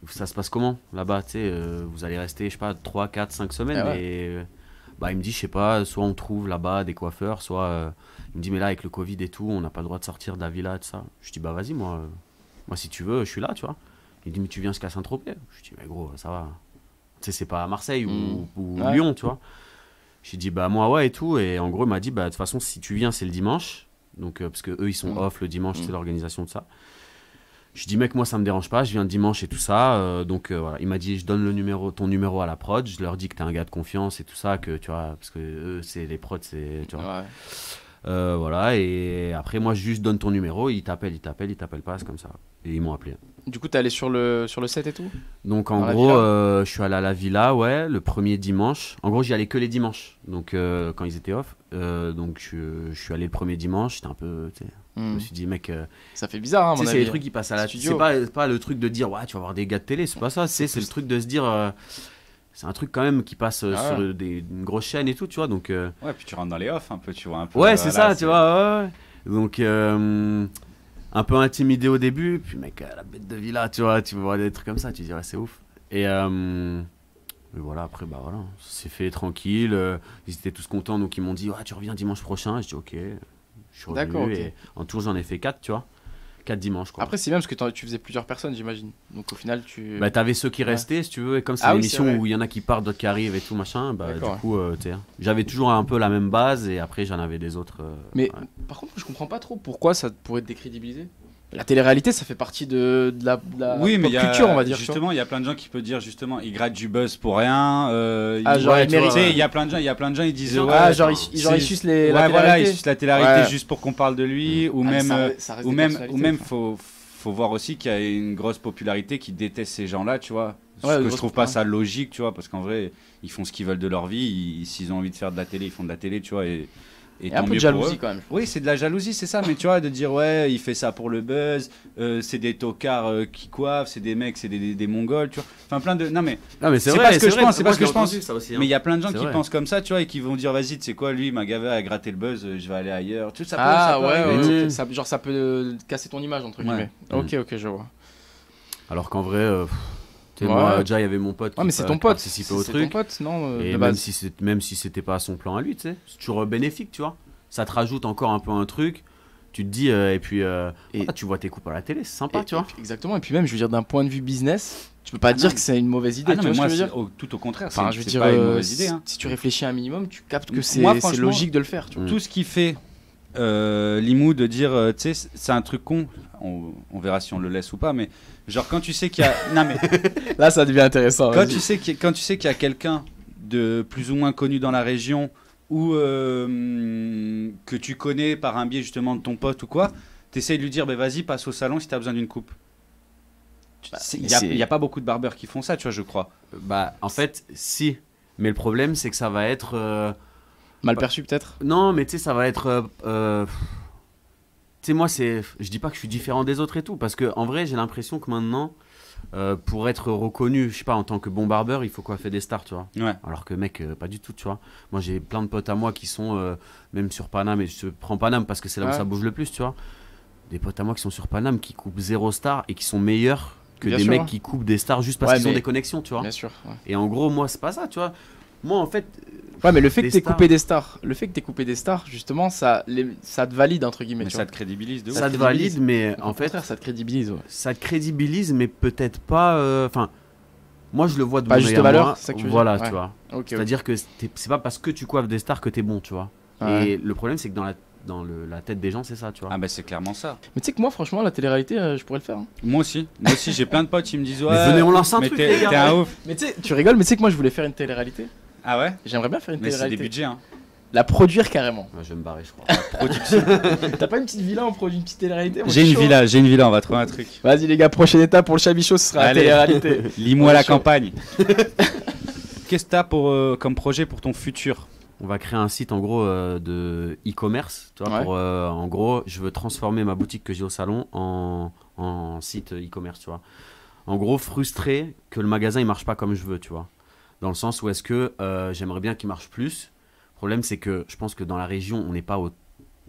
Speaker 3: ça se passe comment là-bas, tu sais, vous allez rester, je sais pas, 3, 4, 5 semaines.
Speaker 1: Ah ouais.
Speaker 3: Et bah, il me dit, je sais pas, soit on trouve là-bas des coiffeurs, soit il me dit, mais là, avec le Covid et tout, on n'a pas le droit de sortir de la villa, tout ça. Je dis, bah vas-y, moi, si tu veux, je suis là, tu vois. Il dit, mais tu viens jusqu'à Saint-Tropez. Je dis, mais gros, ça va. Tu sais, c'est pas à Marseille ou
Speaker 1: Ouais.
Speaker 3: Lyon, tu vois. J'ai dit, bah moi, ouais, et tout. Et en gros, il m'a dit, bah de toute façon, si tu viens, c'est le dimanche. Donc, parce que eux, ils sont off le dimanche, c'est l'organisation de ça. Je dis, mec, moi, ça me dérange pas, je viens dimanche et tout ça. Donc, voilà. Il m'a dit, je donne ton numéro à la prod. Je leur dis que t'es un gars de confiance et tout ça, que tu vois, parce que eux, c'est les prods, c'est. Tu vois.
Speaker 1: Ouais.
Speaker 3: Voilà. Et après, moi, je juste donne ton numéro. Ils t'appellent pas, c'est comme ça. Et ils m'ont appelé.
Speaker 1: Du coup, t'es allé sur le set et tout?
Speaker 3: Donc, en
Speaker 1: Dans la
Speaker 3: gros,
Speaker 1: villa
Speaker 3: je suis allé à la villa, ouais, le premier dimanche. En gros, j'y allais que les dimanches. Donc, quand ils étaient off. Donc, je suis allé le premier dimanche. J'étais un peu. Je me suis dit, mec.
Speaker 1: Ça fait bizarre, hein, à mon
Speaker 3: Tu sais, c'est
Speaker 1: avis.
Speaker 3: les trucs qui passent à la
Speaker 1: Studio.
Speaker 3: C'est pas le truc de dire, ouais, tu vas voir des gars de télé, c'est pas ça. C'est le truc de se dire. C'est un truc quand même qui passe sur une grosse chaîne et tout, tu vois. Donc,
Speaker 2: Ouais, puis tu rentres dans les offs un peu, tu vois. Un peu,
Speaker 3: ouais, c'est ça, tu vois. Ouais. Donc, un peu intimidé au début. Puis, mec, la bête de villa, tu vois, tu vois des trucs comme ça. Tu dis, ouais, c'est ouf. Et voilà, après, bah voilà, c'est fait tranquille. Ils étaient tous contents, donc ils m'ont dit, ouais, tu reviens dimanche prochain. Je dis, ok. Je suis revenu.
Speaker 1: D'accord, ok.
Speaker 3: Et en tout, j'en ai fait 4, tu vois. 4 dimanches, quoi.
Speaker 1: Après, c'est bien parce que tu faisais plusieurs personnes, j'imagine. Donc au final,
Speaker 3: Bah, t'avais ceux qui restaient, si tu veux, et comme c'est
Speaker 1: Ah oui,
Speaker 3: l'émission
Speaker 1: c'est vrai.
Speaker 3: où il y en a qui partent, d'autres qui arrivent et tout, machin, bah, du
Speaker 1: D'accord,
Speaker 3: coup, j'avais toujours un peu la même base, et après, j'en avais des autres.
Speaker 1: Mais
Speaker 3: ouais.
Speaker 1: par contre, je comprends pas trop pourquoi ça pourrait te décrédibiliser. La télé-réalité, ça fait partie de la
Speaker 2: Oui, mais
Speaker 1: pop culture, on va dire.
Speaker 2: Justement, il y a plein de gens qui peuvent dire justement, ils grattent du buzz pour rien.
Speaker 1: genre, ils méritent.
Speaker 2: tu sais, il y a plein de gens, ils disent ouais,
Speaker 1: Ah, genre, ils sucent la
Speaker 2: ouais, voilà,
Speaker 1: télé-réalité.
Speaker 2: ils sucent la télé-réalité
Speaker 1: Ouais.
Speaker 2: juste pour qu'on parle de lui, ou
Speaker 1: Ah, mais
Speaker 2: même,
Speaker 1: ça reste des personnalités, enfin.
Speaker 2: faut voir aussi qu'il y a une grosse popularité qui déteste ces gens-là, tu vois.
Speaker 1: Ouais,
Speaker 2: Je trouve pas ça logique, tu vois, parce qu'en vrai, ils font ce qu'ils veulent de leur vie. S'ils ont envie de faire de la télé, ils font de la télé, tu vois. Et
Speaker 1: un
Speaker 2: tant
Speaker 1: peu de
Speaker 2: mieux pour
Speaker 1: jalousie
Speaker 2: eux.
Speaker 1: quand même.
Speaker 2: Oui, c'est de la jalousie, c'est ça, mais tu vois, de dire ouais, il fait ça pour le buzz, c'est des tocards qui coiffent, c'est des mecs, c'est des mongols, tu vois. Enfin, plein de. Non, mais
Speaker 3: c'est
Speaker 2: pas
Speaker 3: vrai,
Speaker 2: ce que je pense, c'est pas ce que je pense.
Speaker 3: Ça aussi, hein.
Speaker 2: Mais il y a plein de gens
Speaker 3: C'est
Speaker 2: qui
Speaker 3: vrai.
Speaker 2: pensent comme ça, tu vois, et qui vont dire vas-y, tu sais quoi, lui, il m'a gavé à gratter le buzz, je vais aller ailleurs. Tu sais, ça peut, ça peut arriver.
Speaker 1: ouais. Genre ça peut casser ton image, entre guillemets. Ok, je vois.
Speaker 3: Alors qu'en vrai, tu sais,
Speaker 1: Ouais.
Speaker 3: moi, déjà, il y avait mon pote
Speaker 1: Ouais, mais
Speaker 3: qui
Speaker 1: c'est ton pote.
Speaker 3: participait au
Speaker 1: C'est
Speaker 3: truc.
Speaker 1: ton pote, non
Speaker 3: Et
Speaker 1: de
Speaker 3: même
Speaker 1: base.
Speaker 3: si c'était pas son plan à lui, tu sais, c'est toujours bénéfique, tu vois. Ça te rajoute encore un peu un truc. Tu te dis, et puis, voilà, tu vois tes coupes à la télé, c'est sympa, tu vois.
Speaker 1: Exactement, et puis même, je veux dire, d'un point de vue business, tu peux pas dire que c'est une mauvaise idée,
Speaker 2: Ah non,
Speaker 1: tu
Speaker 2: mais
Speaker 1: vois
Speaker 2: moi,
Speaker 1: ce que je veux dire.
Speaker 2: tout au contraire,
Speaker 1: Enfin, je veux
Speaker 2: c'est
Speaker 1: dire,
Speaker 2: pas une mauvaise idée. Hein.
Speaker 1: si tu réfléchis un minimum, tu captes que
Speaker 2: Moi,
Speaker 1: c'est
Speaker 2: franchement,
Speaker 1: logique de le faire, tu vois.
Speaker 2: Tout ce qui fait Limou de dire, tu sais, c'est un truc con, on verra si on le laisse ou pas, mais genre quand tu sais qu'il y a. Non, mais
Speaker 1: Là, ça devient intéressant.
Speaker 2: quand tu sais qu'il y a quelqu'un de plus ou moins connu dans la région ou que tu connais par un biais justement de ton pote ou quoi, t'essayes de lui dire, bah, vas-y, passe au salon si t'as besoin d'une coupe. Il n'y a pas beaucoup de barbeurs qui font ça, tu vois, je crois.
Speaker 3: Bah, en fait, si. Mais le problème, c'est que ça va être.
Speaker 1: Mal perçu, peut-être.
Speaker 3: Non, mais tu sais, ça va être. Tu sais, moi, je dis pas que je suis différent des autres et tout, parce que en vrai, j'ai l'impression que maintenant, pour être reconnu, je sais pas, en tant que bon barbeur, il faut coiffer des stars, tu vois.
Speaker 2: Ouais.
Speaker 3: Alors que, mec, pas du tout, tu vois. Moi, j'ai plein de potes à moi qui sont même sur Paname, et je prends Paname parce que c'est là où ça bouge le plus, tu vois. Des potes à moi qui sont sur Paname, qui coupent 0 star et qui sont meilleurs que
Speaker 1: Bien
Speaker 3: des
Speaker 1: sûr,
Speaker 3: mecs
Speaker 1: hein.
Speaker 3: qui coupent des stars juste parce qu'ils ont des connexions, tu vois.
Speaker 1: Bien sûr. Ouais.
Speaker 3: Et en gros, moi, c'est pas ça, tu vois. Moi, en fait.
Speaker 1: Ouais, mais le fait que
Speaker 3: des
Speaker 1: t'aies
Speaker 3: stars.
Speaker 1: coupé des stars, justement, ça te valide, entre guillemets.
Speaker 2: Mais
Speaker 1: tu
Speaker 2: ça
Speaker 1: vois.
Speaker 2: te crédibilise de ouf.
Speaker 3: Ça te valide, mais
Speaker 1: Au
Speaker 3: en fait.
Speaker 1: contraire, ça te crédibilise, ouais.
Speaker 3: Ça te crédibilise, mais peut-être pas. Enfin, moi, je le vois de
Speaker 1: Pas
Speaker 3: mon
Speaker 1: juste
Speaker 3: œil à
Speaker 1: valeur,
Speaker 3: moi.
Speaker 1: c'est ça que tu veux
Speaker 3: Voilà,
Speaker 1: dire.
Speaker 3: tu
Speaker 1: Ouais.
Speaker 3: vois.
Speaker 1: Ok,
Speaker 3: C'est-à-dire que c'est pas parce que tu coiffes des stars que t'es bon, tu vois.
Speaker 1: Ouais.
Speaker 3: Et le problème, c'est que la tête des gens, c'est ça, tu vois.
Speaker 2: Ah bah c'est clairement ça.
Speaker 1: Mais tu sais que moi, franchement, la télé-réalité, je pourrais le faire. Hein.
Speaker 2: Moi aussi, j'ai plein de potes qui me disent ouais.
Speaker 3: Mais venez, on lance un truc, les gars.
Speaker 2: T'es un ouf.
Speaker 1: Mais tu sais, tu rigoles, mais tu sais que moi, je voulais faire une télé-réalité.
Speaker 2: Ah ouais.
Speaker 1: J'aimerais bien faire une
Speaker 2: mais
Speaker 1: télé-réalité.
Speaker 2: Mais c'est des budgets, hein.
Speaker 1: La produire carrément.
Speaker 3: Ouais, je vais me barrer, je crois.
Speaker 1: T'as pas une petite villa, on produit une petite télé-réalité?
Speaker 2: J'ai une villa, on va trouver un truc.
Speaker 1: Vas-y les gars, prochaine étape pour le Chabichot, ce sera la télé-réalité.
Speaker 2: Lis-moi la campagne. Qu'est-ce que t'as comme projet pour ton futur?
Speaker 3: On va créer un site en gros de e-commerce. Tu vois, en gros, je veux transformer ma boutique que j'ai au salon en site e-commerce. Tu vois. En gros, frustré que le magasin il marche pas comme je veux. Tu vois. Dans le sens où est-ce que j'aimerais bien qu'il marche plus. Le problème, c'est que je pense que dans la région, on n'est pas au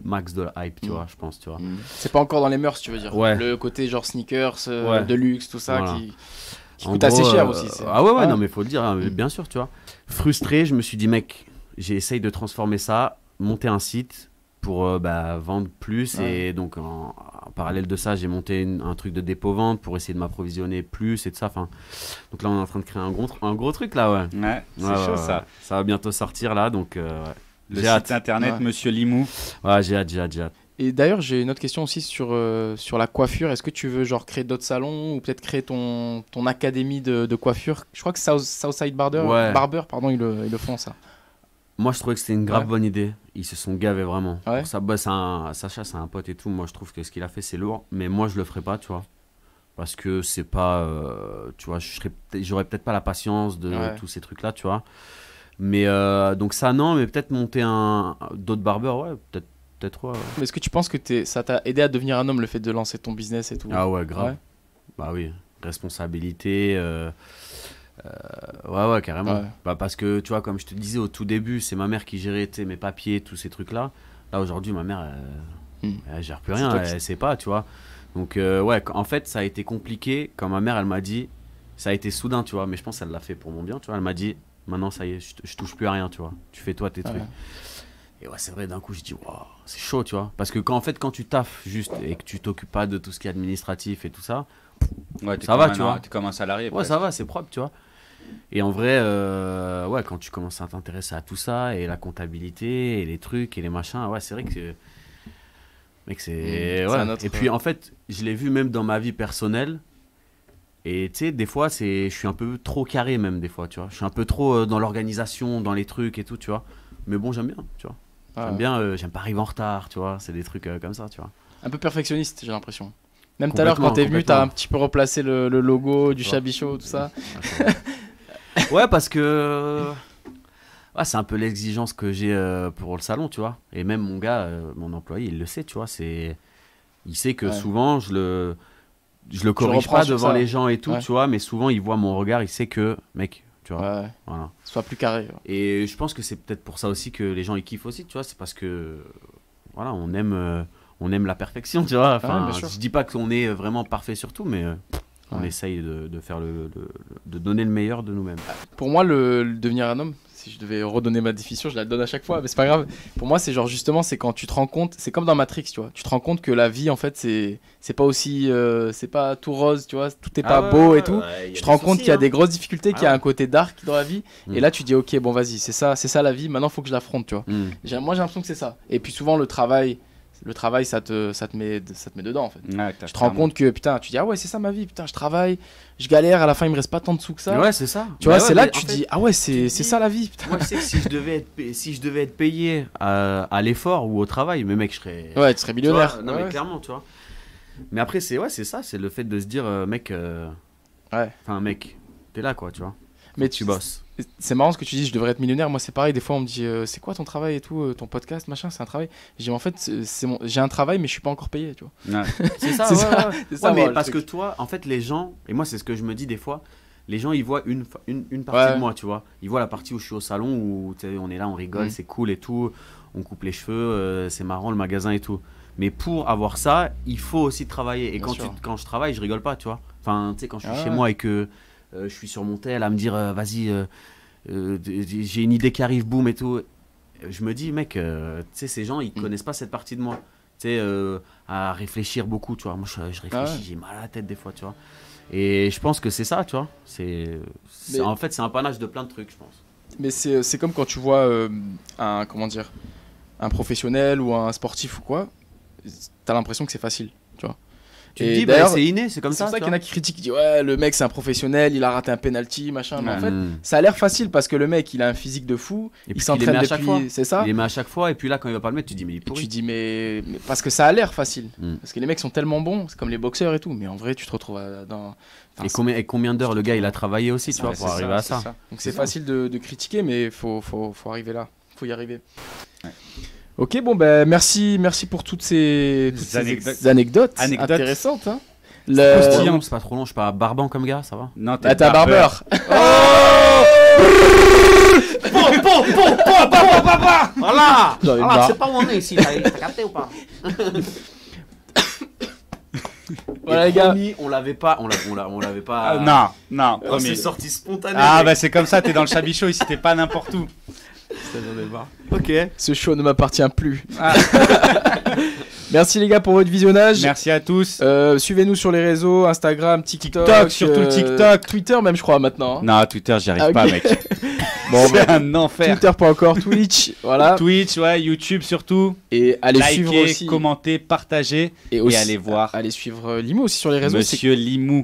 Speaker 3: max de la hype. Tu vois, je pense. Tu vois.
Speaker 1: C'est pas encore dans les mœurs, tu veux dire.
Speaker 3: Ouais.
Speaker 1: Le côté genre sneakers, de luxe, tout ça
Speaker 3: voilà.
Speaker 1: qui coûte assez cher aussi.
Speaker 3: Ah ouais, non, mais faut le dire, hein, bien sûr. Tu vois. Frustré, je me suis dit, mec. J'essaye de transformer ça, monter un site pour vendre plus. Et donc, en parallèle de ça, j'ai monté un truc de dépôt-vente pour essayer de m'approvisionner plus et de ça. Donc là, on est en train de créer un gros truc là, ouais.
Speaker 2: Ouais, c'est chaud ça.
Speaker 3: Ça va bientôt sortir là, donc
Speaker 2: le site internet Monsieur Limou.
Speaker 3: Ouais, j'ai hâte.
Speaker 1: Et d'ailleurs, j'ai une autre question aussi sur la coiffure. Est-ce que tu veux genre créer d'autres salons ou peut-être créer ton académie de coiffure? Je crois que Southside Barber, pardon, ils le font ça.
Speaker 3: Moi, je trouvais que c'était une grave bonne idée. Ils se sont gavés vraiment.
Speaker 1: Ouais.
Speaker 3: Pour ça, Sacha, c'est un pote et tout. Moi, je trouve que ce qu'il a fait, c'est lourd. Mais moi, je le ferais pas, tu vois. Parce que c'est pas. Tu vois, j'aurais peut-être pas la patience de tous ces trucs-là, tu vois. Mais donc, ça, non. Mais peut-être monter d'autres barbeurs, ouais. Peut-être, ouais.
Speaker 1: Mais est-ce que tu penses que ça t'a aidé à devenir un homme, le fait de lancer ton business et tout?
Speaker 3: Ah ouais, grave. Ouais. Bah oui. Responsabilité. Ouais, carrément. Ouais. Parce que, tu vois, comme je te disais au tout début, c'est ma mère qui gérait mes papiers, tous ces trucs-là. Là, aujourd'hui, ma mère, elle gère plus rien, elle sait pas, tu vois. Donc, en fait, ça a été compliqué. Quand ma mère, elle m'a dit, ça a été soudain, tu vois, mais je pense qu'elle l'a fait pour mon bien, tu vois. Elle m'a dit, maintenant, ça y est, je touche plus à rien, tu vois. Tu fais toi tes trucs. Et ouais, c'est vrai, d'un coup, je dis, waouh, c'est chaud, tu vois. Parce que quand tu taffes juste et que tu t'occupes pas de tout ce qui est administratif et tout ça, ça va, tu vois.
Speaker 2: T'es comme un salarié.
Speaker 3: Ouais, ça va, c'est propre, tu vois. Et en vrai, quand tu commences à t'intéresser à tout ça, et la comptabilité, et les trucs, et les machins, ouais, c'est vrai que mec, c'est... Et puis, en fait, je l'ai vu même dans ma vie personnelle. Et tu sais, des fois, je suis un peu trop carré même, des fois, tu vois. Je suis un peu trop dans l'organisation, dans les trucs et tout, tu vois. Mais bon, j'aime bien, tu vois. J'aime bien, j'aime pas arriver en retard, tu vois. C'est des trucs comme ça, tu vois.
Speaker 1: Un peu perfectionniste, j'ai l'impression. Même tout à l'heure, quand t'es venu, t'as un petit peu replacé le logo du Chabichot, tout ça.
Speaker 3: Ouais, parce que c'est un peu l'exigence que j'ai pour le salon, tu vois. Et même mon gars, mon employé, il le sait, tu vois. Il sait que souvent, je le corrige pas devant les gens et tout, tu vois. Mais souvent, il voit mon regard, il sait que, mec, tu vois. Voilà.
Speaker 1: Sois plus carré. Ouais.
Speaker 3: Et je pense que c'est peut-être pour ça aussi que les gens, ils kiffent aussi, tu vois. C'est parce que, voilà, on aime la perfection, tu vois. Enfin, je dis pas qu'on est vraiment parfait sur tout, mais on essaye de faire de donner le meilleur de nous-mêmes.
Speaker 1: Pour moi, le devenir un homme, si je devais redonner ma définition, je la donne à chaque fois, mais c'est pas grave. Pour moi, c'est genre justement, c'est quand tu te rends compte, c'est comme dans Matrix, tu vois. Tu te rends compte que la vie, en fait, c'est pas aussi, c'est pas tout rose, tu vois. Tout est pas beau et tout. Tu te rends compte qu'il y a des grosses difficultés, qu'il y a un côté dark dans la vie. Et là, tu dis, ok, bon, vas-y, c'est ça la vie. Maintenant, faut que je l'affronte, tu vois. Moi, j'ai l'impression que c'est ça. Et puis souvent, le travail, ça te met dedans, en fait. Tu te rends compte que, putain, tu dis, ah ouais, c'est ça ma vie, putain, je travaille, je galère, à la fin, il me reste pas tant de sous que ça.
Speaker 3: Ouais, c'est ça.
Speaker 1: Tu vois, c'est là que tu dis, ah ouais, c'est ça la vie, putain.
Speaker 3: Moi, je sais que si je devais être payé à l'effort ou au travail, mais mec, je serais.
Speaker 1: Ouais, tu serais millionnaire.
Speaker 3: Non, mais clairement, tu vois. Mais après, c'est ça, c'est le fait de se dire, mec. Enfin, mec, t'es là, quoi, tu vois.
Speaker 1: Mais
Speaker 3: tu bosses.
Speaker 1: C'est marrant ce que tu dis, je devrais être millionnaire. Moi, c'est pareil. Des fois, on me dit, c'est quoi ton travail et tout, ton podcast, machin, c'est un travail. Je dis, en fait, j'ai un travail, mais je suis pas encore payé, tu vois.
Speaker 3: Ouais. C'est ça, c'est ça. Mais parce que toi, en fait, les gens, et moi, c'est ce que je me dis des fois, les gens, ils voient une partie de moi, tu vois. Ils voient la partie où je suis au salon, où on est là, on rigole, c'est cool et tout, on coupe les cheveux, c'est marrant le magasin et tout. Mais pour avoir ça, il faut aussi travailler. Et quand je travaille, je rigole pas, tu vois. Enfin, tu sais, quand je suis chez moi et que je suis sur mon tel à me dire vas-y, j'ai une idée qui arrive, boum et tout. Je me dis, mec, tu sais, ces gens, ils connaissent pas cette partie de moi. Tu sais, à réfléchir beaucoup, tu vois. Moi, je réfléchis, j'ai mal à la tête des fois, tu vois. Et je pense que c'est ça, tu vois. En fait, c'est un panache de plein de trucs, je pense.
Speaker 1: Mais c'est comme quand tu vois comment dire, un professionnel ou un sportif ou quoi, t'as l'impression que c'est facile, tu vois.
Speaker 3: Tu te dis, bah, c'est inné, c'est comme ça.
Speaker 1: C'est pour ça qu'il y en a qui critiquent, qui disent ouais, le mec c'est un professionnel, il a raté un penalty, machin. Mais en fait, ça a l'air facile parce que le mec il a un physique de fou, il s'entraîne depuis, c'est ça.
Speaker 3: Il les met à chaque fois, et puis là quand il va pas le mettre, tu dis mais il est pourri.
Speaker 1: Tu dis mais parce que ça a l'air facile, parce que les mecs sont tellement bons, c'est comme les boxeurs et tout, mais en vrai tu te retrouves dans.
Speaker 3: Et combien d'heures le gars il a travaillé aussi, tu vois, pour arriver à ça.
Speaker 1: Donc c'est facile de critiquer, mais faut arriver là, faut y arriver. Ok, bon ben merci pour toutes ces anecdotes intéressantes. Hein.
Speaker 3: C'est pas trop long, je suis pas barbant comme gars, ça va.
Speaker 1: Non, t'es un barbeur.
Speaker 3: Voilà, c'est pas où on est ici, t'as capté ou pas?
Speaker 1: Voilà les gars,
Speaker 3: on l'avait pas.
Speaker 2: Non,
Speaker 3: c'est sorti spontané.
Speaker 2: Ah bah c'est comme ça, t'es dans le Chabichot ici, t'es pas n'importe où.
Speaker 3: Ok.
Speaker 1: Ce show ne m'appartient plus. Merci les gars pour votre visionnage.
Speaker 2: Merci à tous.
Speaker 1: Suivez-nous sur les réseaux, Instagram, TikTok,
Speaker 2: surtout TikTok,
Speaker 1: Twitter même je crois maintenant.
Speaker 2: Non, Twitter j'y arrive pas mec.
Speaker 1: Bon,
Speaker 2: c'est un enfer.
Speaker 1: Twitter pas encore, Twitch, voilà.
Speaker 2: Twitch, ouais, YouTube surtout.
Speaker 1: Et allez suivre aussi,
Speaker 2: commenter, partager et allez voir.
Speaker 1: Allez suivre Limou aussi sur les réseaux.
Speaker 2: Monsieur Limou,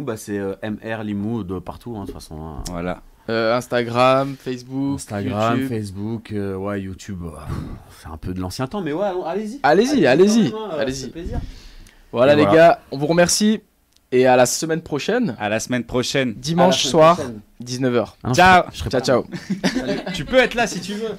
Speaker 3: bah c'est MR Limou de partout de toute façon. Hein.
Speaker 2: Voilà.
Speaker 1: Instagram, Facebook,
Speaker 3: ouais, YouTube. C'est un peu de l'ancien temps, mais ouais, allez-y.
Speaker 1: Allez-y. Voilà les gars, on vous remercie et à la semaine prochaine.
Speaker 2: Dimanche
Speaker 1: soir, 19h.
Speaker 2: Ciao.
Speaker 1: Ciao.
Speaker 2: Tu peux être là si tu veux.